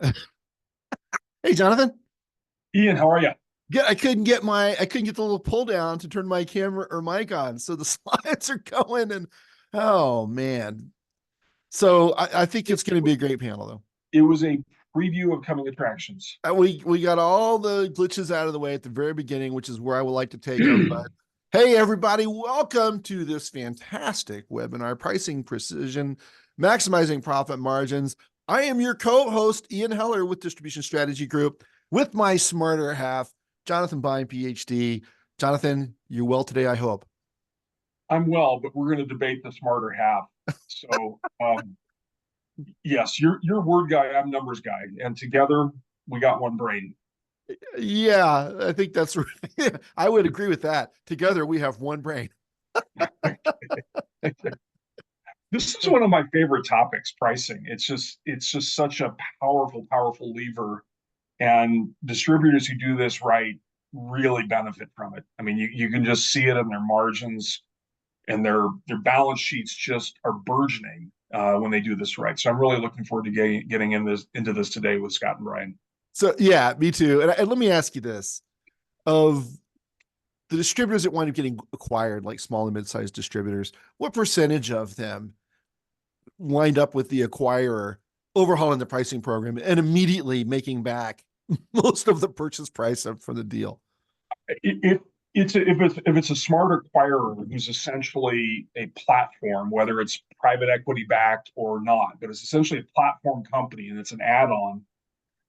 Hey, Jonathan. Ian, how are you? Yeah, I couldn't get the little pull down to turn my camera or mic on. So the slides are going and oh man. So I think It, it's going to be a great panel though. it was a preview of coming attractions. We got all the glitches out of the way at the very beginning, which is where I would like to take everybody. Hey, everybody, welcome to this fantastic webinar, Pricing Precision, Maximizing Profit Margins. I am your co-host, Ian Heller with Distribution Strategy Group, with my smarter half, Jonathan Bine, PhD. Jonathan, you're well today, I hope. I'm well, but we're going to debate the smarter half. So, yes, you're word guy, I'm numbers guy, and together we got one brain. Yeah, I think that's right. I would agree with that. Together, we have one brain. This is one of my favorite topics, pricing. It's just such a powerful lever, and distributors who do this right really benefit from it. I mean, you can just see it in their margins, and their balance sheets just are burgeoning when they do this right. So I'm really looking forward to getting into this today with Scott and Brian. So, yeah, me too. And let me ask you this. Of the distributors that wind up getting acquired, like small and mid-sized distributors, what percentage of them wind up with the acquirer overhauling the pricing program and immediately making back most of the purchase price for the deal? If if it's a smart acquirer who's essentially a platform, whether it's private equity backed or not, but it's essentially a platform company and it's an add-on.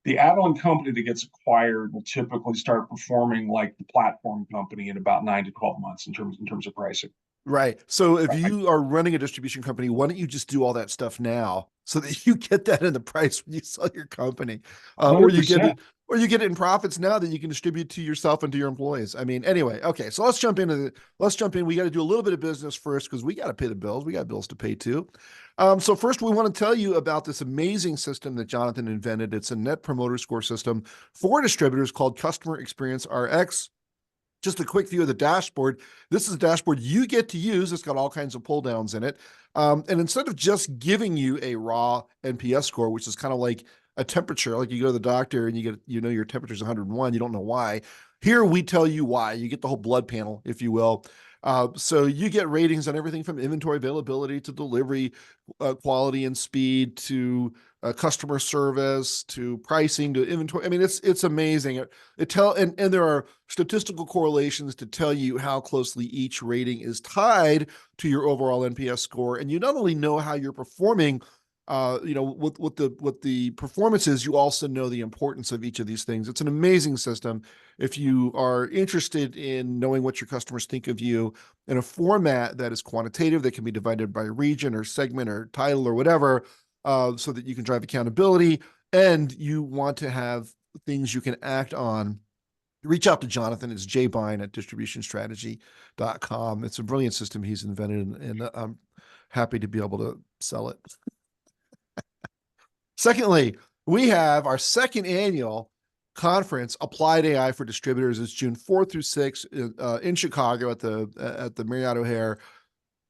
The add-on company that gets acquired will typically start performing like the platform company in about 9 to 12 months in terms of pricing. Right. So if Right. you are running a distribution company, why don't you just do all that stuff now so that you get that in the price when you sell your company, or you get 100%. it, or you get it in profits now that you can distribute to yourself and to your employees. I mean, anyway, okay. So let's jump in. We got to do a little bit of business first because we got to pay the bills. We got bills to pay too. So first, we want to tell you about this amazing system that Jonathan invented. It's a net promoter score system for distributors called Customer Experience RX. Just a quick view of the dashboard. This is a dashboard you get to use. It's got all kinds of pull downs in it. And instead of just giving you a raw NPS score, which is kind of like a temperature, like you go to the doctor and your temperature is 101, you don't know why. Here we tell you why. You get the whole blood panel, if you will. So you get ratings on everything from inventory availability to delivery quality and speed to customer service to pricing to inventory. I mean, it's amazing. And there are statistical correlations to tell you how closely each rating is tied to your overall NPS score. And you not only know how you're performing, what the performance is, you also know the importance of each of these things. It's an amazing system. If you are interested in knowing what your customers think of you in a format that is quantitative, that can be divided by region or segment or title or whatever, so that you can drive accountability and you want to have things you can act on, reach out to Jonathan. It's jbine at distributionstrategy.com. It's a brilliant system he's invented, and I'm happy to be able to sell it. Secondly, we have our second annual conference, Applied AI for Distributors. It's June 4th through 6th in Chicago at the Marriott O'Hare.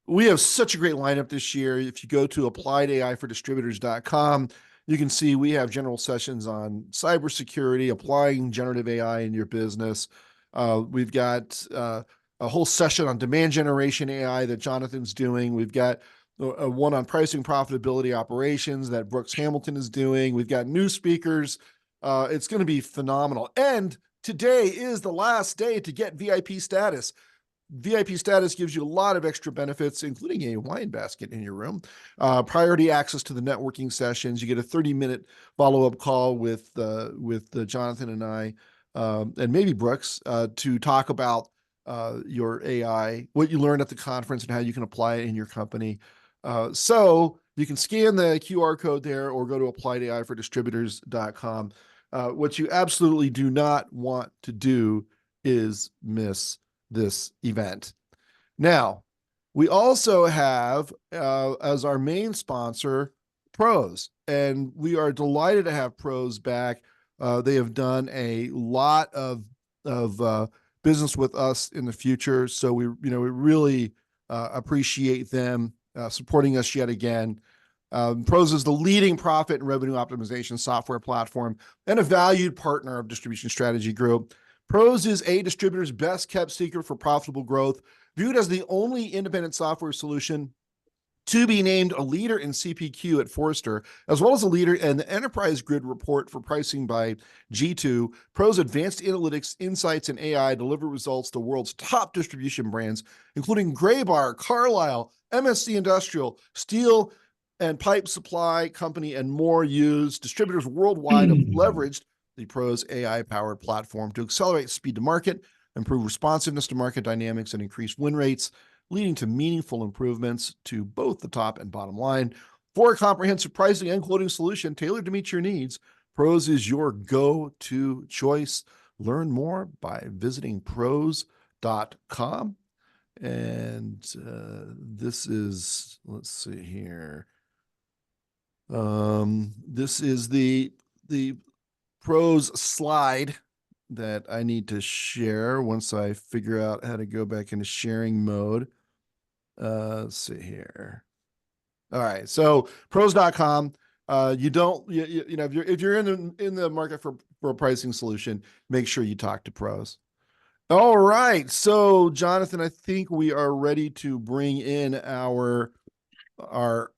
We have such a great lineup this year. If you go to appliedaifordistributors.com, you can see we have general sessions on cybersecurity, applying generative AI in your business. We've got a whole session on demand generation AI that Jonathan's doing. We've got a one on pricing profitability operations that Brooks Hamilton is doing. We've got new speakers. It's going to be phenomenal. And today is the last day to get VIP status. VIP status gives you a lot of extra benefits, including a wine basket in your room, priority access to the networking sessions. You get a 30-minute follow-up call with Jonathan and I, and maybe Brooks, to talk about your AI, what you learned at the conference, and how you can apply it in your company. So you can scan the QR code there or go to appliedaifordistributors.com. What you absolutely do not want to do is miss this event. Now, we also have as our main sponsor, Pros, and we are delighted to have Pros back. They have done a lot of business with us in the future, so we really appreciate them supporting us yet again. Pros is the leading profit and revenue optimization software platform and a valued partner of Distribution Strategy Group. Pros is a distributor's best kept secret for profitable growth, viewed as the only independent software solution to be named a leader in CPQ at Forrester, as well as a leader in the Enterprise Grid report for pricing by G2. Pros advanced analytics, insights, and AI deliver results to the world's top distribution brands, including Graybar, Carlisle, MSC Industrial, Steel and Pipe Supply Company, and more. Use distributors worldwide have leveraged the Pros AI-powered platform to accelerate speed to market, improve responsiveness to market dynamics, and increase win rates, leading to meaningful improvements to both the top and bottom line. For a comprehensive pricing and quoting solution tailored to meet your needs, Pros is your go-to choice. Learn more by visiting pros.com. And this is, let's see here. This is the Pros slide that I need to share once I figure out how to go back into sharing mode. Let's see here. All right. So pros.com. You know, if you're in the market for a pricing solution, make sure you talk to Pros. All right. So Jonathan, I think we are ready to bring in our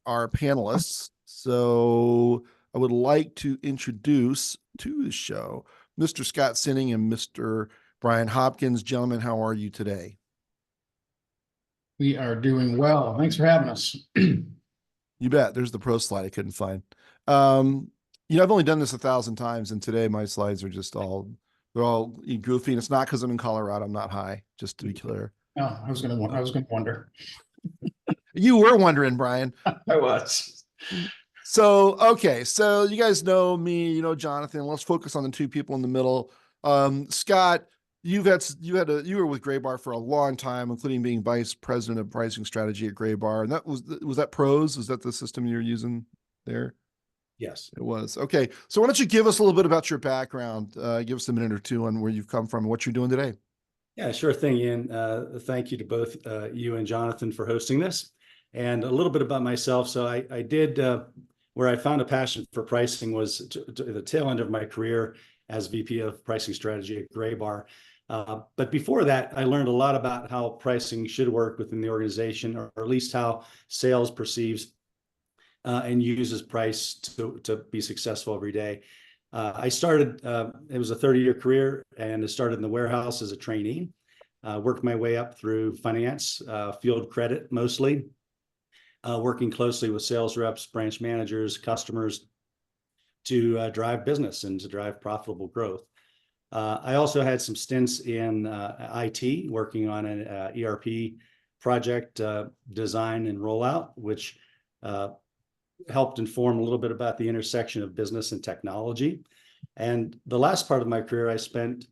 panelists. So I would like to introduce to the show Mr. Scott Sinning and Mr. Brian Hopkins. Gentlemen, how are you today? We are doing well. Thanks for having us. You bet. There's the pro slide I couldn't find. I've only done this 1,000 times, and today my slides are just they're all goofy. And it's not because I'm in Colorado. I'm not high, just to be clear. No, I was gonna wonder. You were wondering, Brian. I was. So, okay. So you guys know me, you know Jonathan. Let's focus on the two people in the middle. Scott, you were with Graybar for a long time, including being vice president of pricing strategy at Graybar. And was that Pros? Was that the system you're using there? Yes, it was. Okay. So why don't you give us a little bit about your background? Give us a minute or two on where you've come from and what you're doing today. Yeah, sure thing, Ian. Thank you to both you and Jonathan for hosting this. And a little bit about myself. So I did, where I found a passion for pricing was to the tail end of my career as VP of pricing strategy at Graybar. But before that, I learned a lot about how pricing should work within the organization, or at least how sales perceives and uses price to be successful every day. I started, it was a 30-year career, and I started in the warehouse as a trainee, worked my way up through finance, field credit mostly, working closely with sales reps, branch managers, customers to drive business and to drive profitable growth. I also had some stints in IT, working on an ERP project design and rollout, which helped inform a little bit about the intersection of business and technology. And the last part of my career, I spent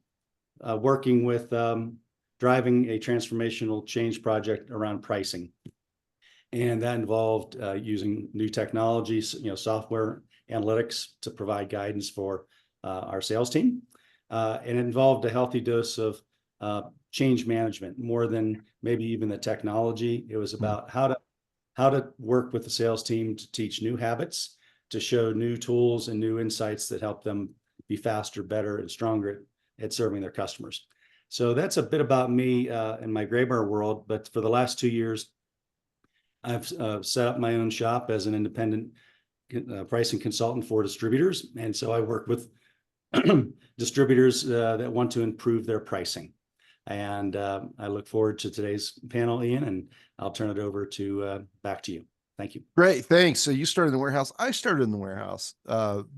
working with driving a transformational change project around pricing. And that involved using new technologies, software analytics to provide guidance for our sales team. And it involved a healthy dose of change management, more than maybe even the technology. It was about how to work with the sales team to teach new habits, to show new tools and new insights that help them be faster, better, and stronger at serving their customers. So that's a bit about me in my Graybar world. But for the last 2 years, I've set up my own shop as an independent pricing consultant for distributors. And so I work with distributors that want to improve their pricing. And I look forward to today's panel, Ian, and I'll turn it over to back to you. Thank you. Great. Thanks. So you started in the warehouse. I started in the warehouse,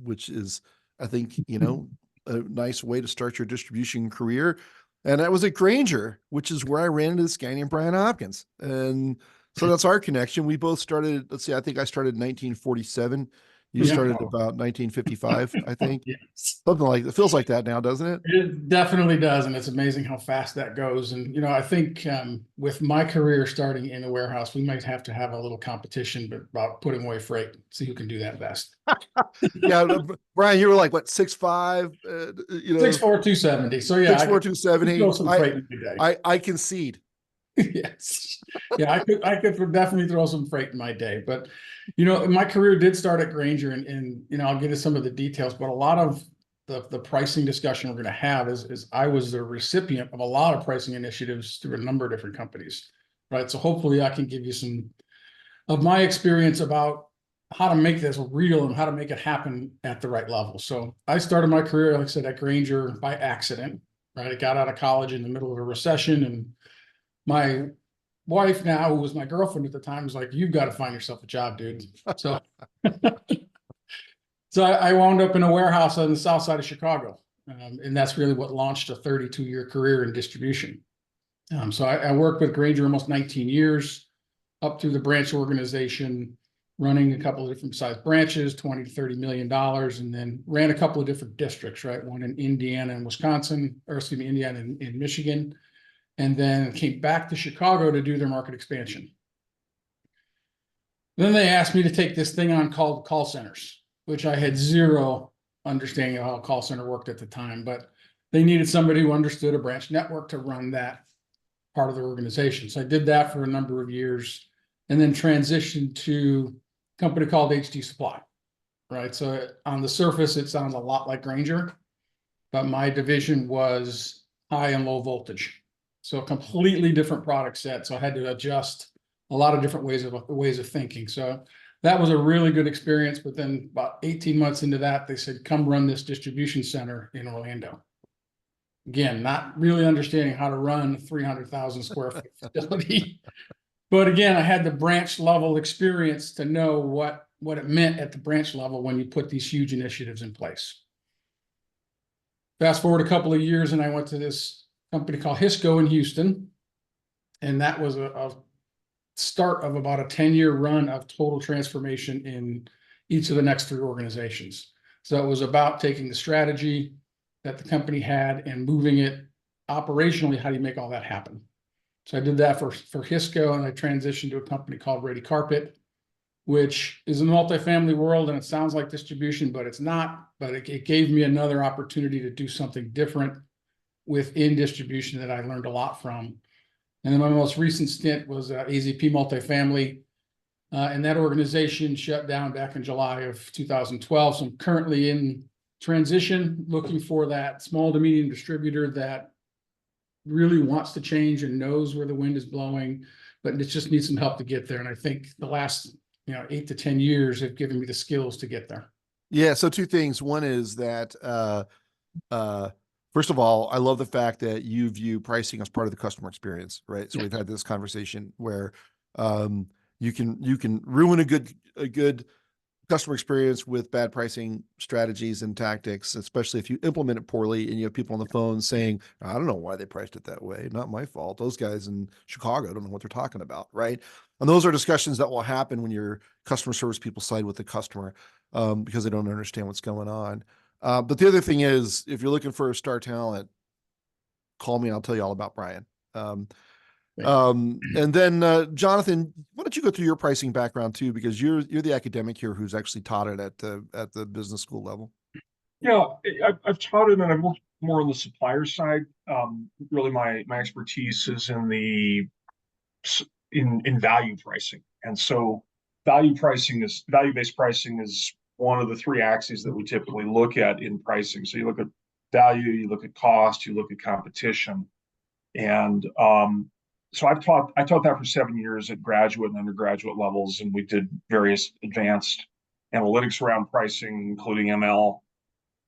which is, I think, a nice way to start your distribution career. And I was at Grainger, which is where I ran into this guy named Brian Hopkins. And so that's our connection. We both started, let's see, I think I started in 1947. You started about 1955, I think. Yes. Something like that. It feels like that now, doesn't it? It definitely does. And it's amazing how fast that goes. And, I think with my career starting in the warehouse, we might have to have a little competition about putting away freight, see who can do that best. Yeah. Brian, you were like, what, 6'5"? 6'4", 270. So yeah. 6'4", 270. Go some freight every day. I concede. Yes. Yeah, I could definitely throw some freight in my day, but my career did start at Grainger and I'll get into some of the details, but a lot of the pricing discussion we're going to have is I was the recipient of a lot of pricing initiatives through a number of different companies, right? So hopefully I can give you some of my experience about how to make this real and how to make it happen at the right level. So I started my career, like I said, at Grainger by accident, right? I got out of college in the middle of a recession, and my wife now, who was my girlfriend at the time, was like, "You've got to find yourself a job, dude." So, so I wound up in a warehouse on the south side of Chicago. And that's really what launched a 32-year career in distribution. So I worked with Grainger almost 19 years, up through the branch organization, running a couple of different size branches, 20 to $30 million, and then ran a couple of different districts, right? One in Indiana and Wisconsin, or excuse me, Indiana and in Michigan, and then came back to Chicago to do their market expansion. Then they asked me to take this thing on called call centers, which I had zero understanding of how a call center worked at the time, but they needed somebody who understood a branch network to run that part of the organization. So I did that for a number of years and then transitioned to a company called HD Supply, right? So on the surface, it sounds a lot like Grainger, but my division was high and low voltage. So a completely different product set. So I had to adjust a lot of different ways of thinking. So that was a really good experience. But then about 18 months into that, they said, "Come run this distribution center in Orlando." Again, not really understanding how to run a 300,000 square foot facility. But again, I had the branch level experience to know what it meant at the branch level when you put these huge initiatives in place. Fast forward a couple of years, and I went to this company called Hisco in Houston. And that was a start of about a 10-year run of total transformation in each of the next three organizations. So it was about taking the strategy that the company had and moving it operationally. How do you make all that happen? So I did that for Hisco, and I transitioned to a company called Ready Carpet, which is a multifamily world, and it sounds like distribution, but it's not. But it gave me another opportunity to do something different within distribution that I learned a lot from. And then my most recent stint was AZP Multifamily, and that organization shut down back in July of 2012. So I'm currently in transition, looking for that small to medium distributor that really wants to change and knows where the wind is blowing, but it just needs some help to get there. And I think the last 8 to 10 years have given me the skills to get there. Yeah. So two things. One is that first of all, I love the fact that you view pricing as part of the customer experience, right? So we've had this conversation where you can ruin a good customer experience with bad pricing strategies and tactics, especially if you implement it poorly and you have people on the phone saying, "I don't know why they priced it that way. Not my fault. Those guys in Chicago don't know what they're talking about," right? And those are discussions that will happen when your customer service people side with the customer because they don't understand what's going on. But the other thing is, if you're looking for a star talent, call me and I'll tell you all about Brian. And then Jonathan, why don't you go through your pricing background too, because you're the academic here who's actually taught it at the business school level. Yeah, I've taught it, and I've worked more on the supplier side. Really, my expertise is in value pricing, and so value-based pricing is one of the three axes that we typically look at in pricing. So you look at value, you look at cost, you look at competition, and so I taught that for 7 years at graduate and undergraduate levels, and we did various advanced analytics around pricing, including ML.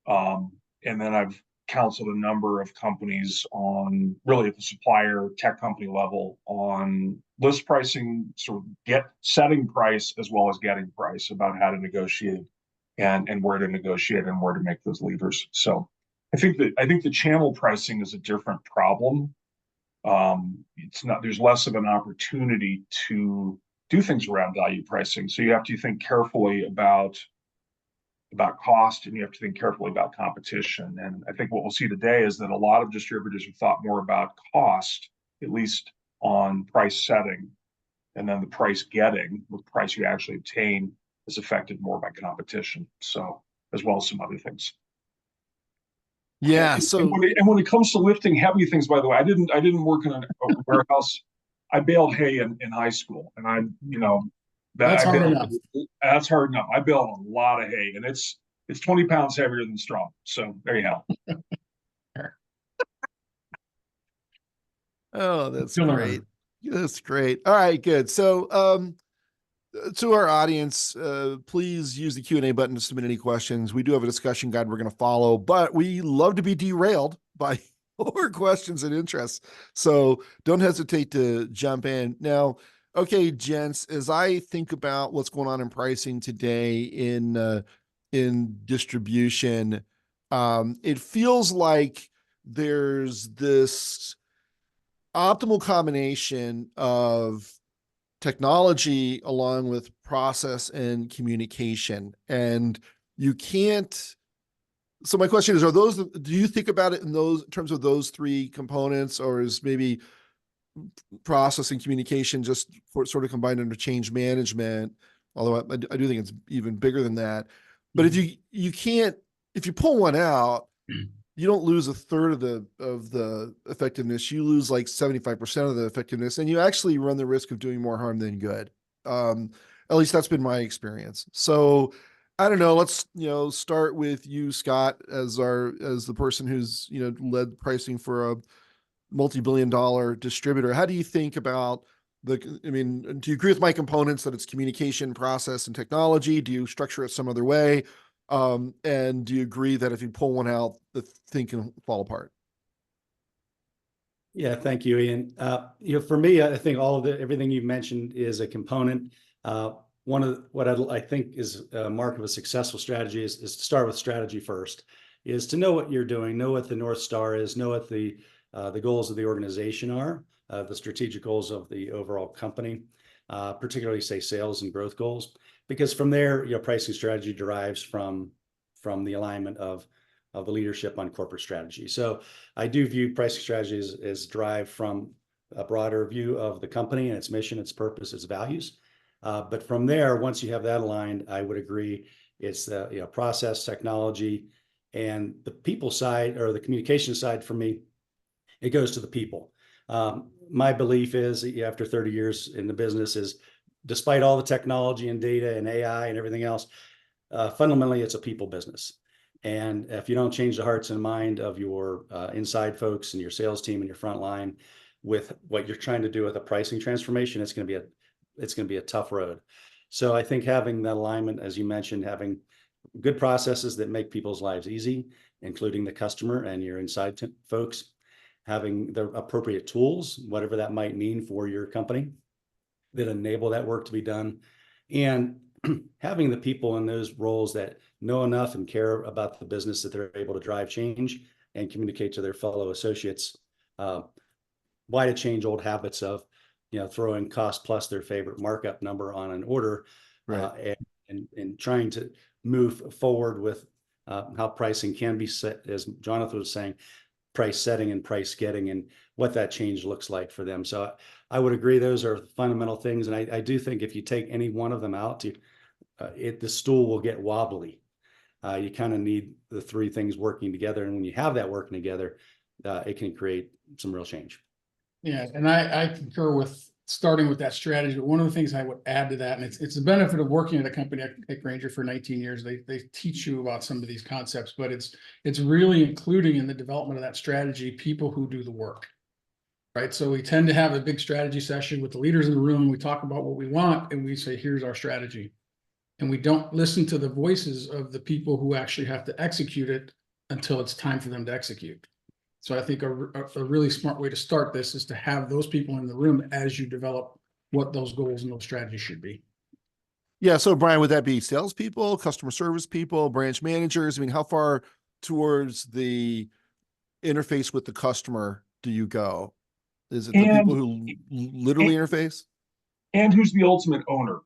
And then I've counseled a number of companies on really at the supplier tech company level on list pricing, sort of setting price as well as getting price, about how to negotiate and where to negotiate and where to make those levers. So I think the channel pricing is a different problem. There's less of an opportunity to do things around value pricing. So you have to think carefully about cost, and you have to think carefully about competition. And I think what we'll see today is that a lot of distributors have thought more about cost, at least on price setting, and then the price getting, the price you actually obtain, is affected more by competition. So, as well as some other things. Yeah. So and when it comes to lifting heavy things, by the way, I didn't work in a warehouse. I baled hay in high school, and That's I hard baled, enough. that's hard enough. I baled a lot of hay, and it's 20 pounds heavier than straw. So there you go. Oh, that's Still great. learning. That's great. All right, good. So, to our audience, please use the Q&A button to submit any questions. We do have a discussion guide we're going to follow, but we love to be derailed by your questions and interests. So don't hesitate to jump in. Now, okay, gents, as I think about what's going on in pricing today in distribution, it feels like there's this optimal combination of technology along with process and communication. And you can't, so my question is, do you think about it in terms of those three components, or is maybe process and communication just sort of combined under change management? Although I do think it's even bigger than that. But if you pull one out, you don't lose a third of the effectiveness. You lose like 75% of the effectiveness, and you actually run the risk of doing more harm than good. At least that's been my experience. So I don't know. Let's start with you, Scott, as the person who's led pricing for a multi-billion-dollar distributor. How do you think about I mean, do you agree with my components that it's communication, process, and technology? Do you structure it some other way? And do you agree that if you pull one out, the thing can fall apart? Yeah, thank you, Ian. For me, I think everything you've mentioned is a component. One of what I think is a mark of a successful strategy is to start with strategy first, is to know what you're doing, know what the North Star is, know what the goals of the organization are, the strategic goals of the overall company, particularly say sales and growth goals, because from there, pricing strategy derives from the alignment of the leadership on corporate strategy. So I do view pricing strategy as derived from a broader view of the company and its mission, its purpose, its values. But from there, once you have that aligned, I would agree it's the process, technology, and the people side, or the communication side. For me, it goes to the people. My belief is, after 30 years in the business, is despite all the technology and data and AI and everything else, fundamentally it's a people business. And if you don't change the hearts and mind of your inside folks and your sales team and your front line with what you're trying to do with a pricing transformation, it's going to be a tough road. So I think having that alignment, as you mentioned, having good processes that make people's lives easy, including the customer and your inside folks, having the appropriate tools, whatever that might mean for your company, that enable that work to be done, and having the people in those roles that know enough and care about the business that they're able to drive change and communicate to their fellow associates why to change old habits of throwing cost plus their favorite markup number on an order, right. and trying to move forward with how pricing can be set, as Jonathan was saying, price setting and price getting, and what that change looks like for them. So I would agree those are fundamental things. And I do think if you take any one of them out, the stool will get wobbly. You kind of need the three things working together. And when you have that working together, it can create some real change. Yeah, and I concur with starting with that strategy. But one of the things I would add to that, and it's the benefit of working at a company at Grainger for 19 years, they teach you about some of these concepts, but it's really including in the development of that strategy people who do the work, right? So we tend to have a big strategy session with the leaders in the room. We talk about what we want and we say, here's our strategy. And we don't listen to the voices of the people who actually have to execute it until it's time for them to execute. So I think a really smart way to start this is to have those people in the room as you develop what those goals and those strategies should be. Yeah. So Brian, would that be salespeople, customer service people, branch managers? I mean, how far towards the interface with the customer do you go? Is it the people who literally interface? And who's the ultimate owner?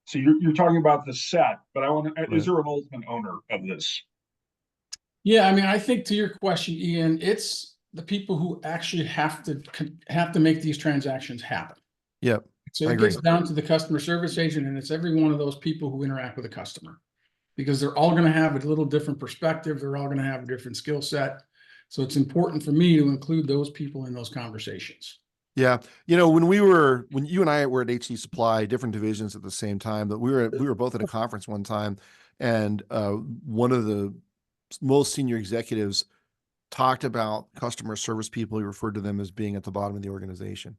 So you're talking about the set, but is there an ultimate owner of this? Yeah, I mean, I think to your question, Ian, it's the people who actually have to make these transactions happen. Yep. So it gets down to the customer service agent, and it's every one of those people who interact with a customer, because they're all going to have a little different perspective. They're all going to have a different skill set. So it's important for me to include those people in those conversations. Yeah. You know, when you and I were at HD Supply, different divisions at the same time, but we were both at a conference one time, and one of the most senior executives talked about customer service people. He referred to them as being at the bottom of the organization.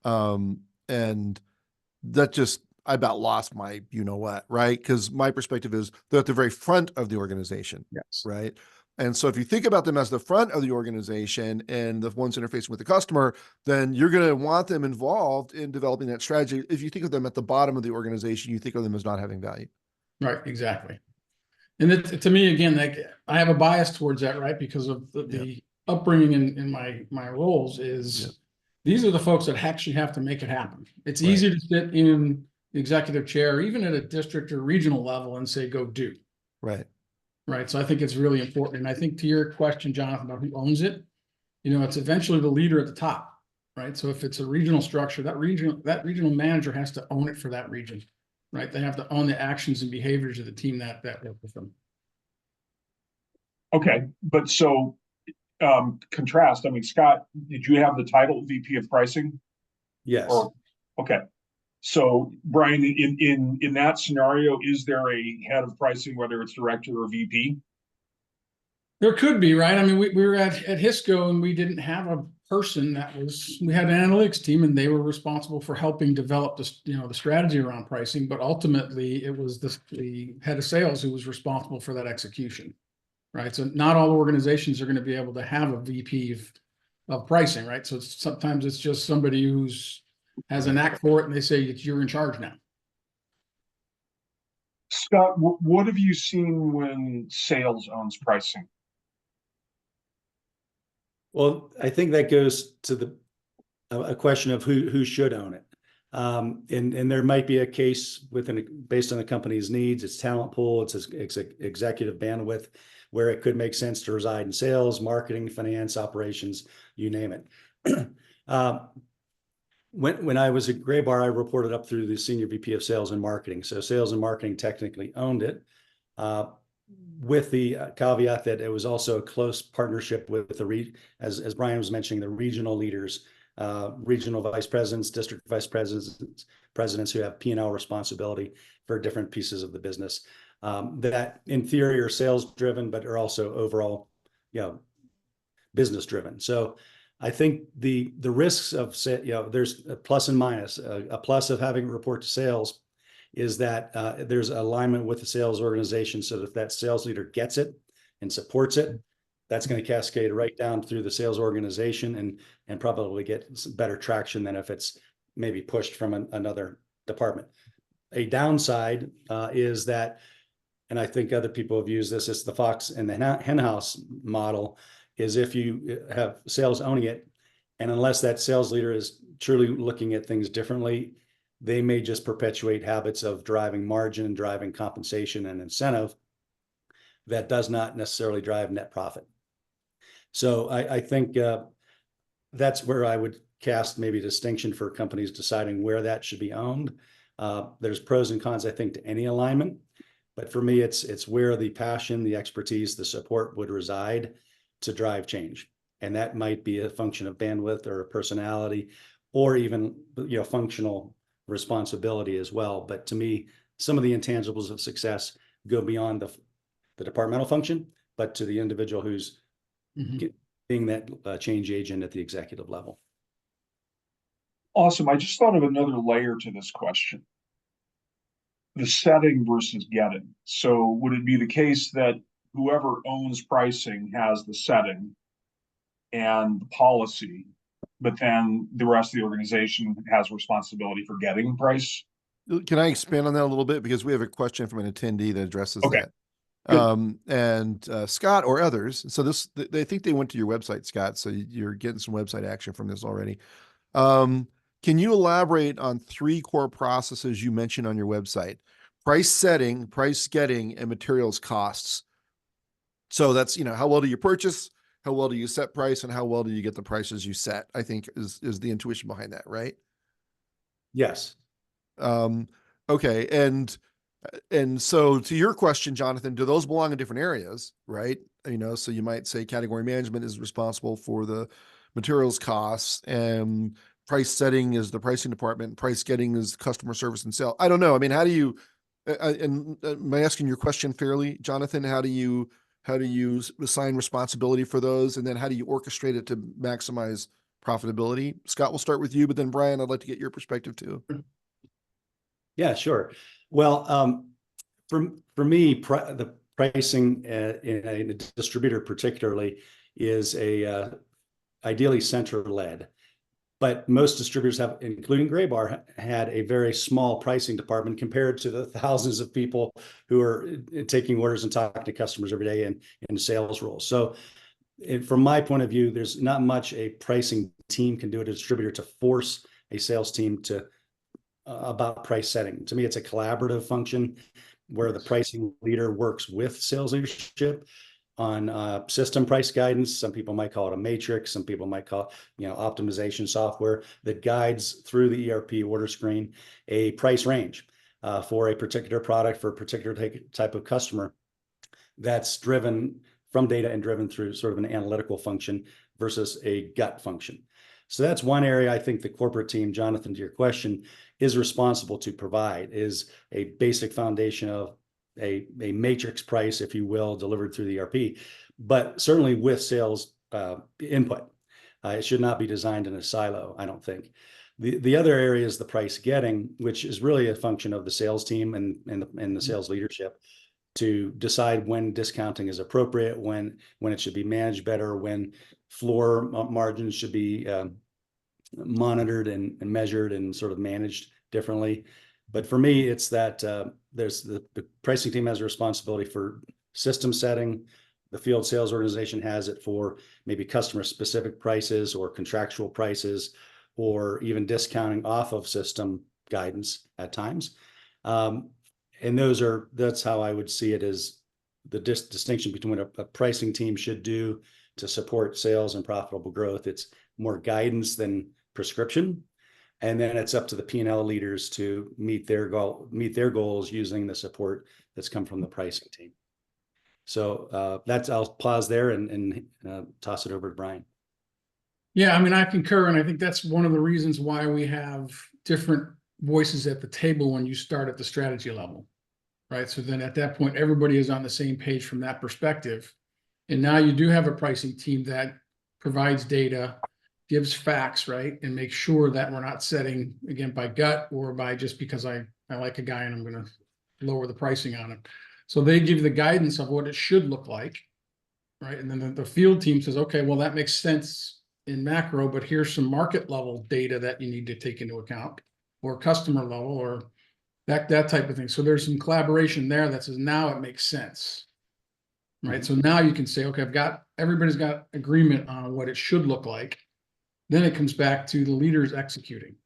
And that just, I about lost my, you know what, right? Because my perspective is they're at the very front of the organization, Yes. right? And so if you think about them as the front of the organization and the ones interfacing with the customer, then you're going to want them involved in developing that strategy. If you think of them at the bottom of the organization, you think of them as not having value. Right, exactly. And to me, again, like I have a bias towards that, right? Because of the upbringing in my roles is these are the folks that actually have to make it happen. It's easy to sit in the executive chair, even at a district or regional level, and say, go do. Right. Right. So I think it's really important. And I think to your question, Jonathan, about who owns it, you know, it's eventually the leader at the top, right? So if it's a regional structure, that regional manager has to own it for that region, right? They have to own the actions and behaviors of the team that work with them. Okay, but so contrast. I mean, Scott, did you have the title VP of Pricing? Yes. Or okay, so Brian, in that scenario, is there a head of pricing, whether it's director or VP? There could be, right? I mean, we were at Hisco and we didn't have a person we had an analytics team and they were responsible for helping develop the strategy around pricing, but ultimately it was the head of sales who was responsible for that execution, right? So not all organizations are going to be able to have a VP of pricing, right? So sometimes it's just somebody has a knack for it and they say you're in charge now. Scott, what have you seen when sales owns pricing? Well, I think that goes to a question of who should own it. And there might be a case based on the company's needs, its talent pool, its executive bandwidth, where it could make sense to reside in sales, marketing, finance, operations, you name it. When I was at Graybar, I reported up through the senior VP of sales and marketing. So sales and marketing technically owned it, with the caveat that it was also a close partnership with as Brian was mentioning, the regional leaders, regional vice presidents, district vice presidents who have P&L responsibility for different pieces of the business, that in theory are sales driven, but are also overall, business driven. So I think the risks of there's a plus and minus. A plus of having a report to sales is that there's alignment with the sales organization, so that if that sales leader gets it and supports it, that's going to cascade right down through the sales organization and probably get better traction than if it's maybe pushed from another department. A downside is that, and I think other people have used this, it's the fox and the henhouse model, is if you have sales owning it, and unless that sales leader is truly looking at things differently, they may just perpetuate habits of driving margin, driving compensation and incentive that does not necessarily drive net profit. So I think that's where I would cast maybe a distinction for companies deciding where that should be owned. There's pros and cons, I think, to any alignment, but for me, it's where the passion, the expertise, the support would reside to drive change. And that might be a function of bandwidth or personality, or even functional responsibility as well. But to me, some of the intangibles of success go beyond the departmental function, but to the individual who's being that change agent at the executive level. Awesome. I just thought of another layer to this question. The setting versus getting. So would it be the case that whoever owns pricing has the setting and the policy, but then the rest of the organization has responsibility for getting price? Can I expand on that a little bit? Because we have a question from an attendee that addresses that. And Scott or others. So they think they went to your website, Scott. So you're getting some website action from this already. Can you elaborate on 3 core processes you mentioned on your website? Price setting, price getting, and materials costs. So that's, how well do you purchase? How well do you set price? And how well do you get the prices you set? I think is the intuition behind that, right? Yes. Okay. And so to your question, Jonathan, do those belong in different areas, right? So you might say category management is responsible for the materials costs, and price setting is the pricing department, price getting is customer service and sale. I don't know. I mean, how do you, and am I asking your question fairly, Jonathan? How do you assign responsibility for those? And then how do you orchestrate it to maximize profitability? Scott, we'll start with you, but then Brian, I'd like to get your perspective too. Yeah, sure. Well, for me, the pricing in a distributor particularly is ideally center led. But most distributors have, including Graybar, had a very small pricing department compared to the thousands of people who are taking orders and talking to customers every day in sales roles. So from my point of view, there's not much a pricing team can do at a distributor to force a sales team to about price setting. To me, it's a collaborative function where the pricing leader works with sales leadership on system price guidance. Some people might call it a matrix. Some people might call it, optimization software that guides through the ERP order screen a price range for a particular product for a particular type of customer that's driven from data and driven through sort of an analytical function versus a gut function. So that's one area I think the corporate team, Jonathan, to your question, is responsible to provide, is a basic foundation of a matrix price, if you will, delivered through the ERP, but certainly with sales input. It should not be designed in a silo, I don't think. The other area is the price getting, which is really a function of the sales team and the sales leadership to decide when discounting is appropriate, when it should be managed better, when floor margins should be monitored and measured and sort of managed differently. But for me, it's that there's the pricing team has a responsibility for system setting. The field sales organization has it for maybe customer specific prices or contractual prices, or even discounting off of system guidance at times. And that's how I would see it, as the distinction between what a pricing team should do to support sales and profitable growth. It's more guidance than prescription. And then it's up to the P&L leaders to meet their goals using the support that's come from the pricing team. So I'll pause there and toss it over to Brian. Yeah, I mean, I concur, and I think that's one of the reasons why we have different voices at the table when you start at the strategy level, right? So then at that point, everybody is on the same page from that perspective. And now you do have a pricing team that provides data, gives facts, right? And make sure that we're not setting, again, by gut or by just because I like a guy and I'm going to lower the pricing on him. So they give the guidance of what it should look like, right? And then the field team says, okay, well, that makes sense in macro, but here's some market level data that you need to take into account, or customer level, or that type of thing. So there's some collaboration there that says now it makes sense, right? So now you can say, okay, everybody's got agreement on what it should look like. Then it comes back to the leaders executing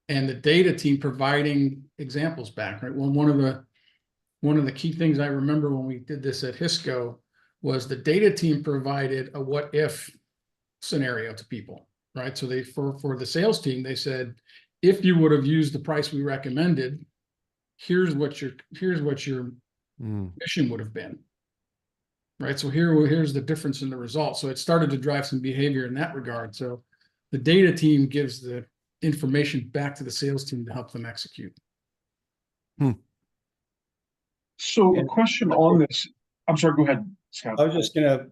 and the data team providing examples back, right? Well, one of the key things I remember when we did this at Hisco was the data team provided a what if scenario to people, right? So they, for the sales team, they said, if you would have used the price we recommended, here's what your mission would have been, right? So here's the difference in the result. So it started to drive some behavior in that regard. So the data team gives the information back to the sales team to help them execute. So a question on this. I'm sorry, go ahead, Scott. I was just gonna,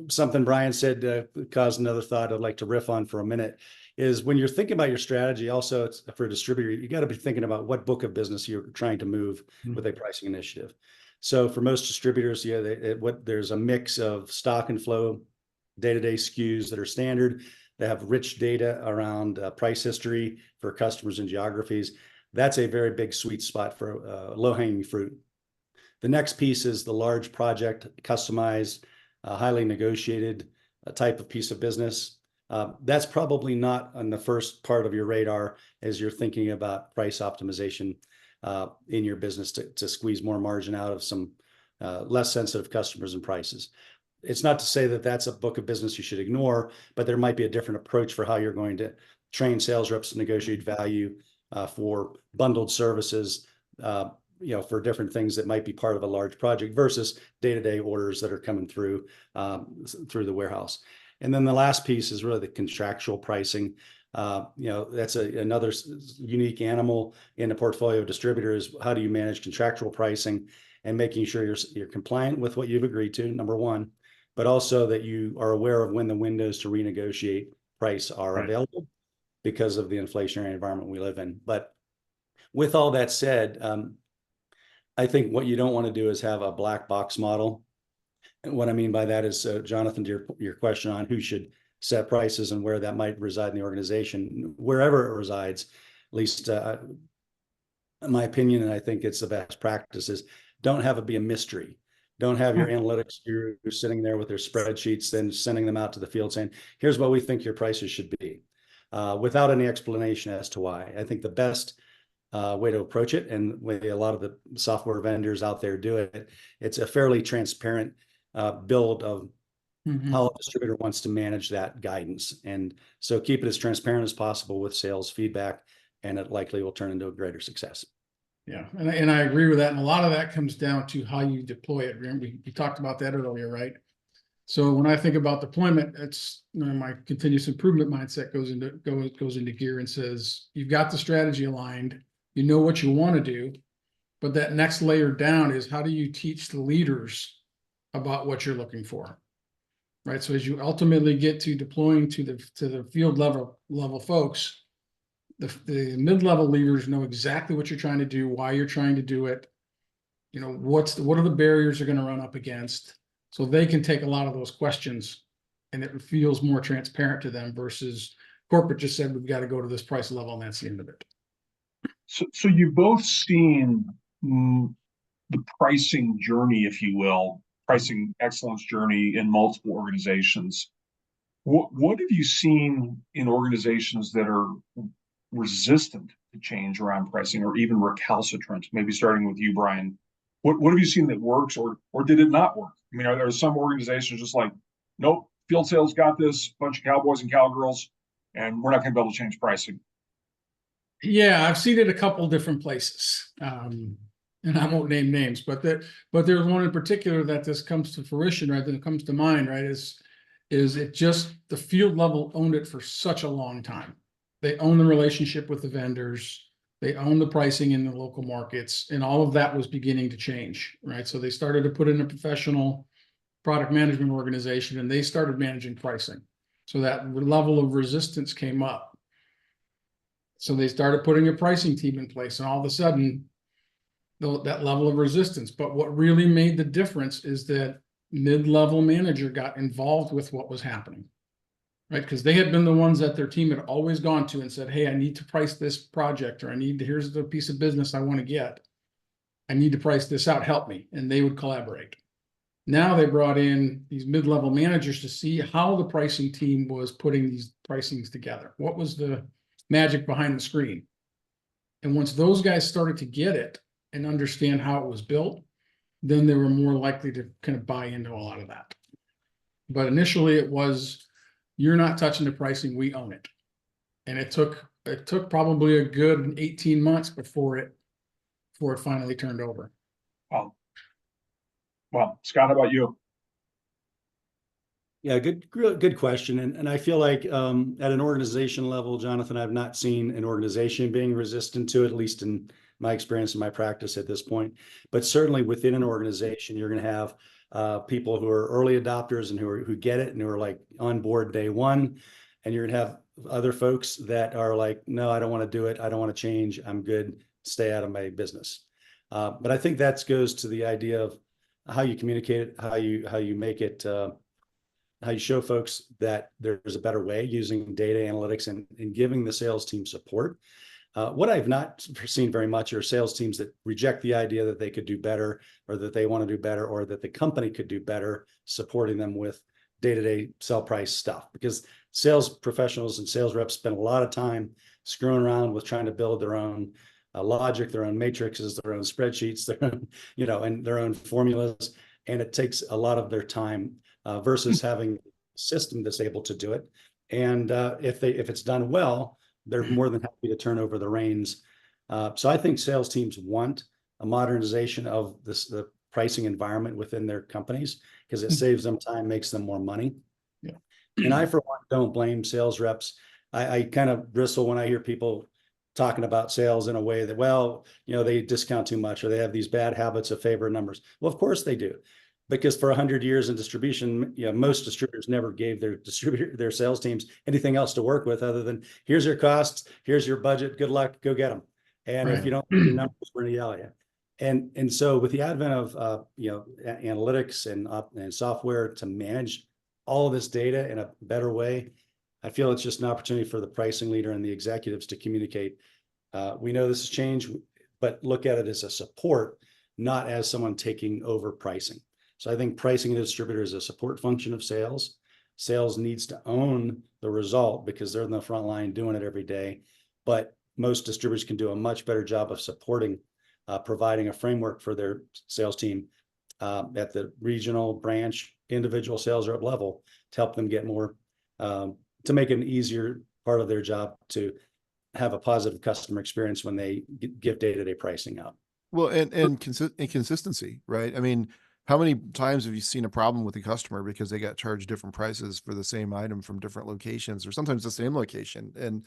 something Brian said caused another thought I'd like to riff on for a minute, is when you're thinking about your strategy, also it's for a distributor, you got to be thinking about what book of business you're trying to move with a pricing initiative. So for most distributors, there's a mix of stock and flow, day-to-day SKUs that are standard. They have rich data around price history for customers and geographies. That's a very big sweet spot for low-hanging fruit. The next piece is the large project, customized, highly negotiated type of piece of business. That's probably not on the first part of your radar as you're thinking about price optimization in your business to squeeze more margin out of some less sensitive customers and prices. It's not to say that that's a book of business you should ignore, but there might be a different approach for how you're going to train sales reps to negotiate value for bundled services, for different things that might be part of a large project versus day-to-day orders that are coming through the warehouse. And then the last piece is really the contractual pricing. That's another unique animal in the portfolio of distributors. How do you manage contractual pricing and making sure you're compliant with what you've agreed to, number one, but also that you are aware of when the windows to renegotiate price are available because of the inflationary environment we live in. But with all that said, I think what you don't want to do is have a black box model. And what I mean by that is, Jonathan, to your question on who should set prices and where that might reside in the organization, wherever it resides, at least in my opinion, and I think it's the best practice, is don't have it be a mystery. Don't have your analytics guru sitting there with their spreadsheets, then sending them out to the field saying, here's what we think your prices should be, without any explanation as to why. I think the best way to approach it, and the way a lot of the software vendors out there do it, it's a fairly transparent build of how a distributor wants to manage that guidance. And so keep it as transparent as possible with sales feedback, and it likely will turn into a greater success. Yeah, and I agree with that. And a lot of that comes down to how you deploy it. We talked about that earlier, right? So when I think about deployment, it's, my continuous improvement mindset goes into gear and says, you've got the strategy aligned, you know what you want to do, but that next layer down is, how do you teach the leaders about what you're looking for, right? So as you ultimately get to deploying to the field level folks, the mid-level leaders know exactly what you're trying to do, why you're trying to do it, what are the barriers they're going to run up against, so they can take a lot of those questions and it feels more transparent to them, versus corporate just said, we've got to go to this price level and that's the end of it. So you've both seen the pricing journey, if you will, pricing excellence journey in multiple organizations. What have you seen in organizations that are resistant to change around pricing, or even recalcitrant? Maybe starting with you, Brian. What have you seen that works, or did it not work? I mean, are there some organizations just like, nope, field sales got this, bunch of cowboys and cowgirls, and we're not going to be able to change pricing? Yeah, I've seen it a couple different places, and I won't name names, but there's one in particular that this comes to fruition, right? That comes to mind, right? Is it just the field level owned it for such a long time? They own the relationship with the vendors. They own the pricing in the local markets, and all of that was beginning to change, right? So they started to put in a professional product management organization, and they started managing pricing. So that level of resistance came up. So they started putting a pricing team in place, and all of a sudden, that level of resistance. But what really made the difference is that mid-level manager got involved with what was happening, right? Because they had been the ones that their team had always gone to and said, hey, I need to price this project, or here's the piece of business I want to get. I need to price this out, help me. And they would collaborate. Now they brought in these mid-level managers to see how the pricing team was putting these pricings together. What was the magic behind the screen? And once those guys started to get it and understand how it was built, then they were more likely to kind of buy into a lot of that. But initially it was, you're not touching the pricing, we own it. And it took probably a good 18 months before it finally turned over. Well, Scott, how about you? Yeah, good question. And I feel like at an organization level, Jonathan, I've not seen an organization being resistant to it, at least in my experience and my practice at this point. But certainly within an organization, you're going to have people who are early adopters and who get it and who are like on board day one. And you're going to have other folks that are like, no, I don't want to do it. I don't want to change. I'm good. Stay out of my business. But I think that goes to the idea of how you communicate it, how you make it, how you show folks that there's a better way using data analytics and giving the sales team support. What I've not seen very much are sales teams that reject the idea that they could do better, or that they want to do better, or that the company could do better, supporting them with day-to-day sell price stuff. Because sales professionals and sales reps spend a lot of time screwing around with trying to build their own logic, their own matrices, their own spreadsheets, their own, and their own formulas. And it takes a lot of their time versus having a system that's able to do it. And if it's done well, they're more than happy to turn over the reins. So I think sales teams want a modernization of the pricing environment within their companies, because it saves them time, makes them more money. Yeah. And I, for one, don't blame sales reps I kind of bristle when I hear people talking about sales in a way that, well, they discount too much or they have these bad habits of favor numbers. Well, of course they do, because for 100 years in distribution, most distributors never gave their sales teams anything else to work with other than, here's your costs, here's your budget, good luck, go get them. And if you don't hit your numbers, we're gonna yell at you. And so with the advent of analytics and software to manage all of this data in a better way, I feel it's just an opportunity for the pricing leader and the executives to communicate. We know this has changed, but look at it as a support, not as someone taking over pricing. So I think pricing and distributor is a support function of sales. Sales needs to own the result because they're in the front line doing it every day. But most distributors can do a much better job of supporting, providing a framework for their sales team at the regional, branch, individual sales rep level to help them get more, to make it an easier part of their job to have a positive customer experience when they give day-to-day pricing out. Well, and consistency, right? I mean, how many times have you seen a problem with a customer because they got charged different prices for the same item from different locations, or sometimes the same location? And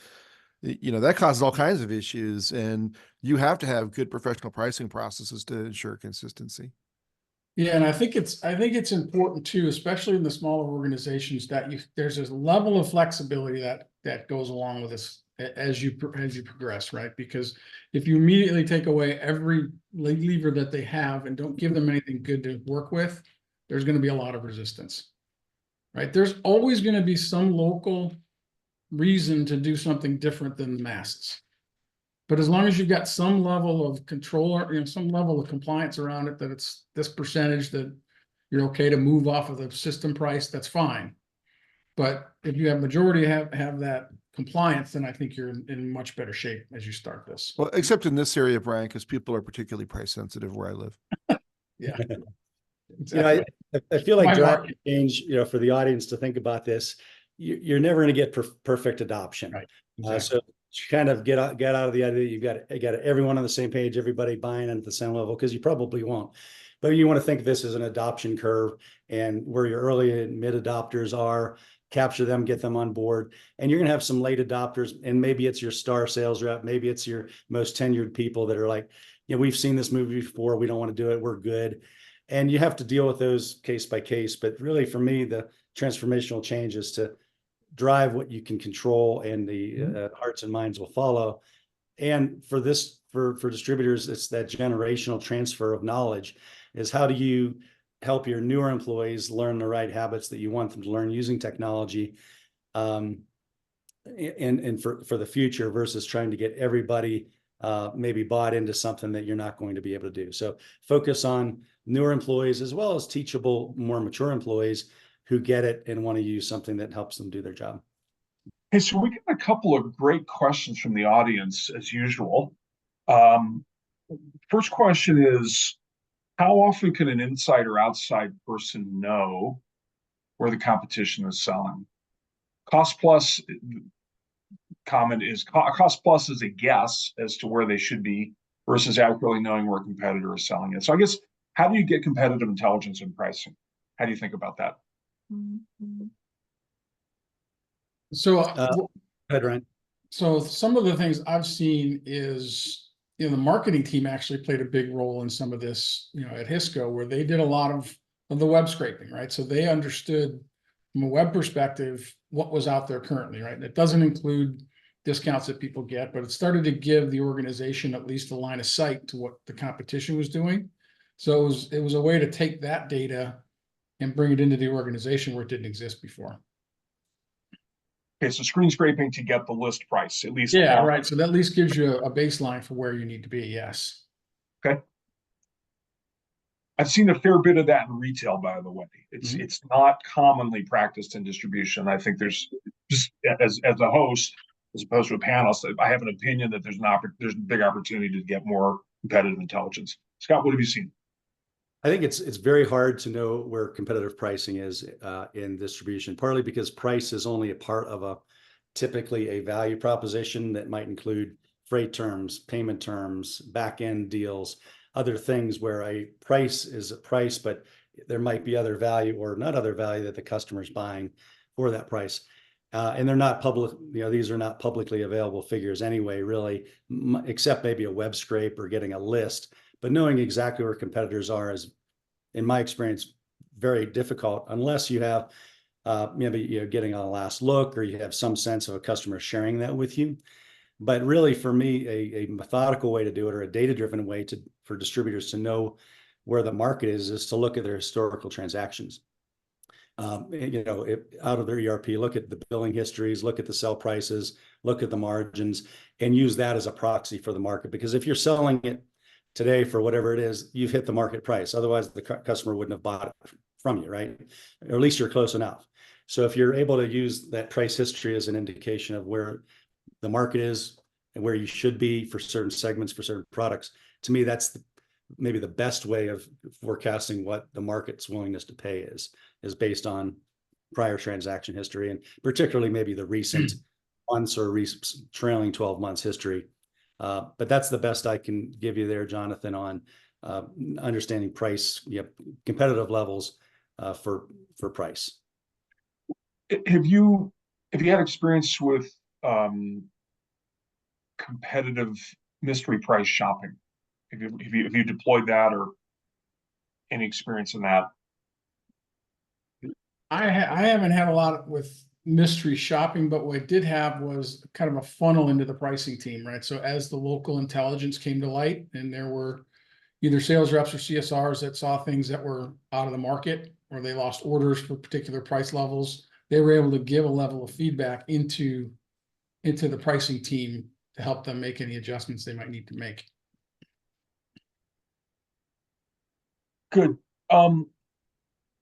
that causes all kinds of issues, and you have to have good professional pricing processes to ensure consistency. Yeah, and I think it's important too, especially in the smaller organizations, that there's this level of flexibility that goes along with this as you progress, right? Because if you immediately take away every lever that they have and don't give them anything good to work with, there's going to be a lot of resistance, right? There's always going to be some local reason to do something different than the masses. But as long as you've got some level of control, or some level of compliance around it, that it's this percentage that you're okay to move off of the system price, that's fine. But if you have majority have that compliance, then I think you're in much better shape as you start this. Well, except in this area, Brian, because people are particularly price sensitive where I live. Yeah. Exactly. I feel like driving change, for the audience to think about this, you're never going to get perfect adoption. Right. Exactly. So you kind of get out of the idea that you got everyone on the same page, everybody buying at the same level, because you probably won't. But you want to think of this as an adoption curve, and where your early and mid adopters are, capture them, get them on board. And you're going to have some late adopters, and maybe it's your star sales rep, maybe it's your most tenured people that are like, we've seen this movie before, we don't want to do it, we're good. And you have to deal with those case by case. But really, for me, the transformational change is to drive what you can control, and the hearts and minds will follow. And for distributors, it's that generational transfer of knowledge. Is how do you help your newer employees learn the right habits that you want them to learn using technology, and for the future, versus trying to get everybody maybe bought into something that you're not going to be able to do. So focus on newer employees as well as teachable, more mature employees who get it and want to use something that helps them do their job. Hey, so we got a couple of great questions from the audience as usual. First question is, how often can an inside or outside person know where the competition is selling? Cost plus comment is cost plus is a guess as to where they should be versus accurately knowing where a competitor is selling it. So I guess, how do you get competitive intelligence in pricing? How do you think about that? So, Go ahead, Ryan. So some of the things I've seen is, the marketing team actually played a big role in some of this, at Hisco, where they did a lot of the web scraping, right? So they understood from a web perspective what was out there currently, right? And it doesn't include discounts that people get, but it started to give the organization at least a line of sight to what the competition was doing. So it was a way to take that data and bring it into the organization where it didn't exist before. Okay, so screen scraping to get the list price, at least. Yeah, right. So that at least gives you a baseline for where you need to be. Yes. Okay. I've seen a fair bit of that in retail, by the way. It's not commonly practiced in distribution. I think there's just as a host, as opposed to a panelist, I have an opinion that there's a big opportunity to get more competitive intelligence. Scott, what have you seen? I think it's very hard to know where competitive pricing is in distribution, partly because price is only a part of typically a value proposition that might include freight terms, payment terms, back-end deals, other things where a price is a price, but there might be other value or not other value that the customer's buying for that price. And they're not public, these are not publicly available figures anyway, really, except maybe a web scrape or getting a list. But knowing exactly where competitors are is, in my experience, very difficult unless you have maybe getting a last look, or you have some sense of a customer sharing that with you. But really, for me, a methodical way to do it, or a data-driven way for distributors to know where the market is to look at their historical transactions. Out of their ERP, look at the billing histories, look at the sell prices, look at the margins, and use that as a proxy for the market. Because if you're selling it today for whatever it is, you've hit the market price. Otherwise, the customer wouldn't have bought it from you, right? Or at least you're close enough. So if you're able to use that price history as an indication of where the market is and where you should be for certain segments, for certain products, to me, that's maybe the best way of forecasting what the market's willingness to pay is based on prior transaction history, and particularly maybe the recent months or trailing 12 months history. But that's the best I can give you there, Jonathan, on understanding price, competitive levels for price. Have you had experience with competitive mystery price shopping? Have you deployed that, or any experience in that? I haven't had a lot with mystery shopping, but what I did have was kind of a funnel into the pricing team, right? So as the local intelligence came to light, and there were either sales reps or CSRs that saw things that were out of the market, or they lost orders for particular price levels, they were able to give a level of feedback into the pricing team to help them make any adjustments they might need to make. Good.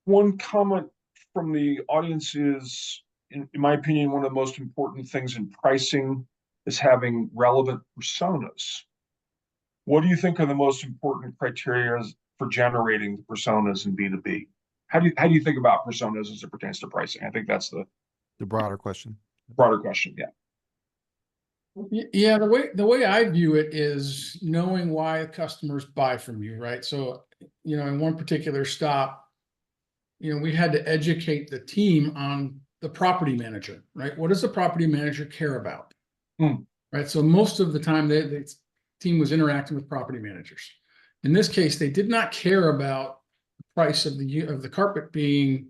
One comment from the audience is, in my opinion, one of the most important things in pricing is having relevant personas. What do you think are the most important criteria for generating the personas in B2B? How do you think about personas as it pertains to pricing? I think that's the broader question. Broader question, yeah. Yeah, the way I view it is knowing why customers buy from you, right? So, in one particular stop, we had to educate the team on the property manager, right? What does the property manager care about? Right. So most of the time the team was interacting with property managers. In this case, they did not care about the price of the carpet being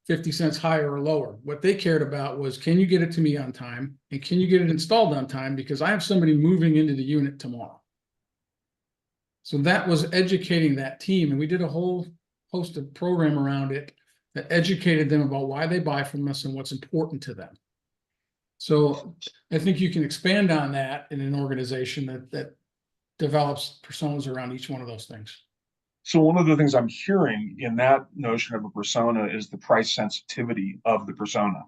50 cents higher or lower. What they cared about was, can you get it to me on time? And can you get it installed on time? Because I have somebody moving into the unit tomorrow. So that was educating that team. And we did a whole host of program around it that educated them about why they buy from us and what's important to them. So I think you can expand on that in an organization that develops personas around each one of those things. So one of the things I'm hearing in that notion of a persona is the price sensitivity of the persona.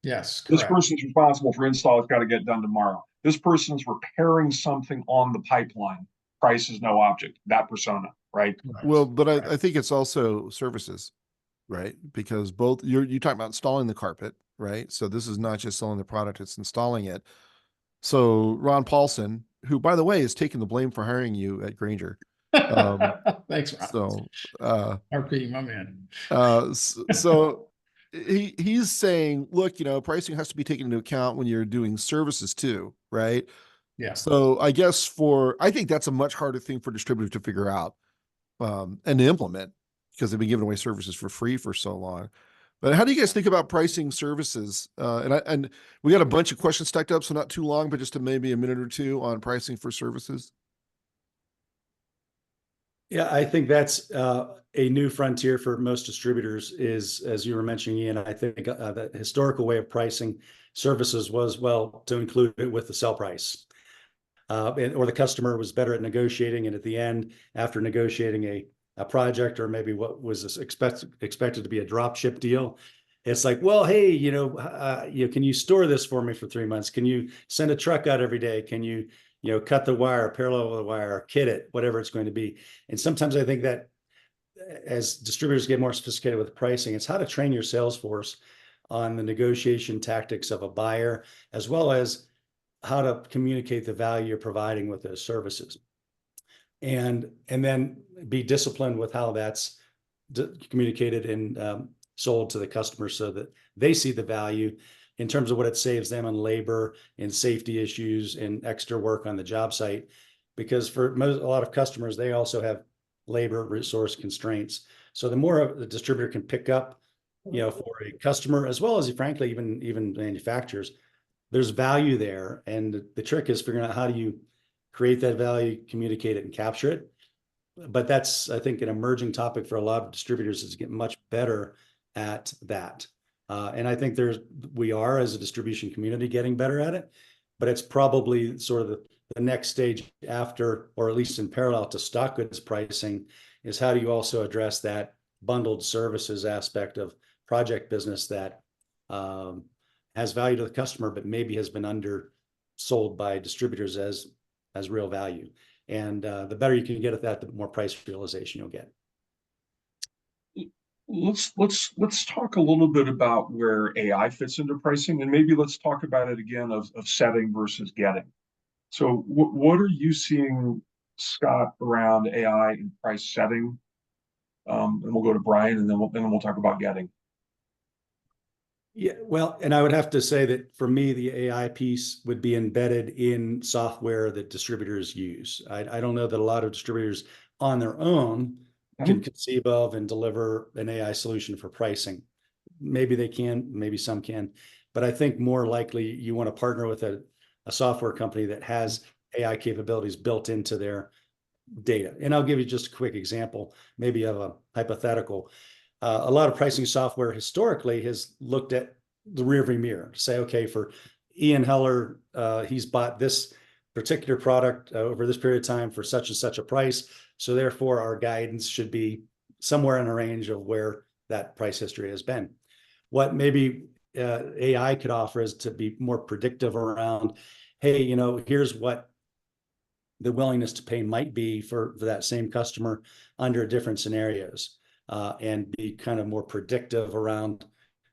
Yes, correct. This person's responsible for install. It's got to get done tomorrow. This person's repairing something on the pipeline. Price is no object. That persona, right? Well, but I think it's also services, right? Because both you're talking about installing the carpet, right? So this is not just selling the product, it's installing it. So Ron Paulson, who, by the way, is taking the blame for hiring you at Grainger. Thanks, Ron. So RP, my man. So he's saying, look, pricing has to be taken into account when you're doing services too, right? Yeah. So I guess I think that's a much harder thing for distributors to figure out and to implement, because they've been giving away services for free for so long. But how do you guys think about pricing services? And we got a bunch of questions stacked up, so not too long, but just maybe a minute or two on pricing for services. Yeah, I think that's a new frontier for most distributors is, as you were mentioning, Ian, I think the historical way of pricing services was, well, to include it with the sell price. Or the customer was better at negotiating, and at the end, after negotiating a project, or maybe what was expected to be a drop ship deal, it's like, well, hey, can you store this for me for 3 months? Can you send a truck out every day? Can you cut the wire, parallel the wire, kit it, whatever it's going to be. And sometimes I think that as distributors get more sophisticated with pricing, it's how to train your sales force on the negotiation tactics of a buyer, as well as how to communicate the value you're providing with those services. And then be disciplined with how that's communicated and sold to the customer, so that they see the value, in terms of what it saves them on labor and safety issues and extra work on the job site. Because for a lot of customers, they also have labor resource constraints. So the more the distributor can pick up, for a customer, as well as frankly, even manufacturers, there's value there. And the trick is figuring out how do you create that value, communicate it, and capture it. But that's, I think, an emerging topic for a lot of distributors, is to get much better at that. And I think we are, as a distribution community, getting better at it, but it's probably sort of the next stage after, or at least in parallel to stock goods pricing, is how do you also address that bundled services aspect of project business that has value to the customer, but maybe has been undersold by distributors as real value. And the better you can get at that, the more price realization you'll get. Let's talk a little bit about where AI fits into pricing, and maybe let's talk about it again of setting versus getting. So what are you seeing, Scott, around AI and price setting? And we'll go to Brian, and then we'll talk about getting. Yeah, well, and I would have to say that for me, the AI piece would be embedded in software that distributors use. I don't know that a lot of distributors on their own can conceive of and deliver an AI solution for pricing. Maybe they can, maybe some can, but I think more likely you want to partner with a software company that has AI capabilities built into their data. And I'll give you just a quick example, maybe of a hypothetical. A lot of pricing software historically has looked at the rearview mirror to say, okay, for Ian Heller, he's bought this particular product over this period of time for such and such a price. So therefore our guidance should be somewhere in a range of where that price history has been. What maybe AI could offer is to be more predictive around, hey, here's what the willingness to pay might be for that same customer under different scenarios, and be kind of more predictive around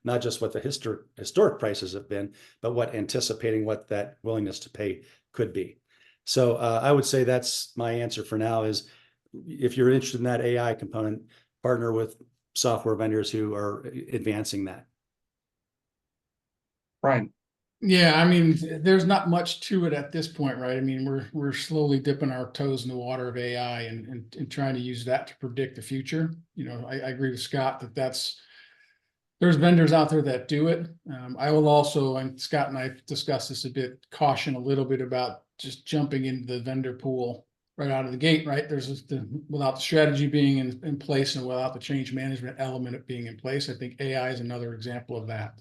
not just what the historic prices have been, but what anticipating what that willingness to pay could be. So I would say that's my answer for now, is if you're interested in that AI component, partner with software vendors who are advancing that. Brian. Yeah, I mean, there's not much to it at this point, right? I mean, we're slowly dipping our toes in the water of AI and trying to use that to predict the future. I agree with Scott that there's vendors out there that do it. I will also, and Scott and I discussed this a bit, caution a little bit about just jumping into the vendor pool right out of the gate, right? Without the strategy being in place and without the change management element being in place. I think AI is another example of that